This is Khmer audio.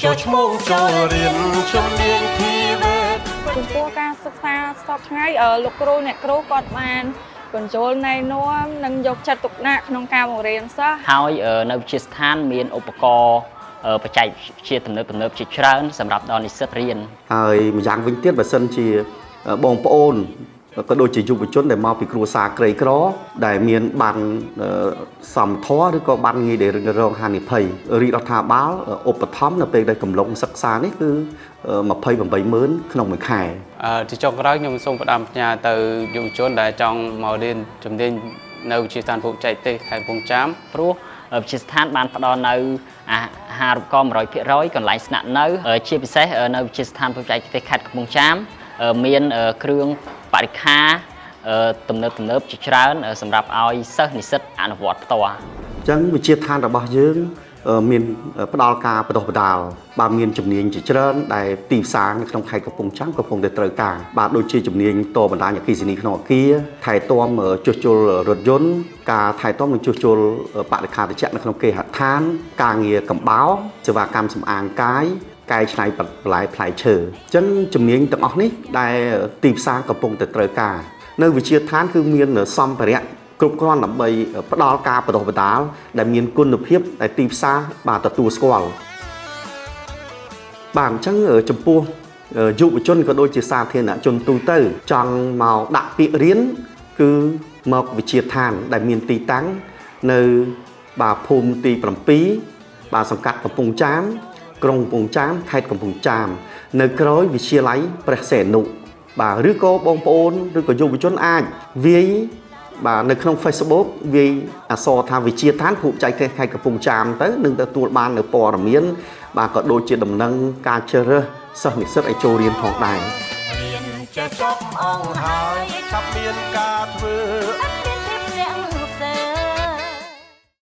cho mong cho riêng trong niên thi về chúng tôi ca sức xa sắp ngay ở lục rô nè rô còn màn còn chỗ này nó nâng dọc chặt tục nạc nông cao một riêng xaហើយនៅវិទ្យាស្ថានមានឧបករណ៍បច្ចេកវិទ្យាទំនើបជាច្រើនសម្រាប់ដល់និស្សិតរៀនហើយម្យ៉ាងវិញទៀតបើសិនជាបងប្អូនក៏ដូចជាយុវជនដែលមកពីគ្រួសារក្រីក្រដែលមានបានសមធម៌ឬក៏បានងាយដែលរងហានិភ័យរាជរដ្ឋាភិបាលឧបត្ថម្ភនៅពេលដែលកំឡុងសិក្សានេះគឺ280000ក្នុងមួយខែជាចុងក្រោយខ្ញុំសូមផ្ដាំផ្ញើទៅយុវជនដែលចង់មករៀនជំនាញនៅវិទ្យាស្ថានភូមិចៃទេសខេត្តកំពង់ចាមព្រោះវិទ្យាស្ថានបានផ្ដល់នៅអាហារូបករណ៍ 100% កន្លែងស្នាក់នៅជាពិសេសនៅវិទ្យាស្ថានភូមិចៃទេសខេត្តកំពង់ចាមមានគ្រឿងបរិក្ខារទំនើបជាច្រើនសម្រាប់ឲ្យសិស្សនិស្សិតអនុវត្តផ្ទាល់អញ្ចឹងវិទ្យាស្ថានរបស់យើងមានផ្ដល់ការបណ្ដុះបណ្ដាលបាទមានជំនាញជាច្រើនដែលទីផ្សារនៅក្នុងខេត្តកំពង់ចាមកំពុងតែត្រូវការបាទដូចជាជំនាញតបណ្ដាញអគ្គិសនីក្នុងអគារថែទាំជួសជុលរថយន្តការថែទាំនិងជួសជុលបរិក្ខារត្រជាក់នៅក្នុងគេហដ្ឋានការងារកំបោរសេវាកម្មសម្អាងកាយកែច្នៃបន្លែផ្លែឈើអញ្ចឹងជំនាញទាំងអស់នេះដែលទីផ្សារកំពុងតែត្រូវការនៅវិទ្យាស្ថានគឺមានសម្ភារៈគ្រប់គ្រាន់ដើម្បីផ្ដល់ការបណ្ដុះបណ្ដាលដែលមានគុណភាពដែលទីផ្សារបាទទទួលស្គាល់បាទអញ្ចឹងចំពោះយុវជនក៏ដូចជាសាធារណជនទូទៅចង់មកដាក់ពាក្យរៀនគឺមកវិទ្យាស្ថានដែលមានទីតាំងនៅបាទភូមិទី7បាទសង្កាត់កំពង់ចាមក្រុងកំពង់ចាមខេត្តកំពង់ចាមនៅក្រោយវិទ្យាល័យព្រះសីហនុបាទឬក៏បងប្អូនឬក៏យុវជនអាចវាយបាទនៅក្នុង Facebook វាយអក្សរថាវិទ្យាស្ថានភូមិចៃទេសខេត្តកំពង់ចាមទៅនឹងទទួលបាននៅព័ត៌មានបាទក៏ដូចជាដំណឹងការជ្រើសរើសសិស្សនិស្សិតឲ្យចូលរៀនផងដែររៀនចេះចប់អង្គហើយឆាប់មានការធ្វើ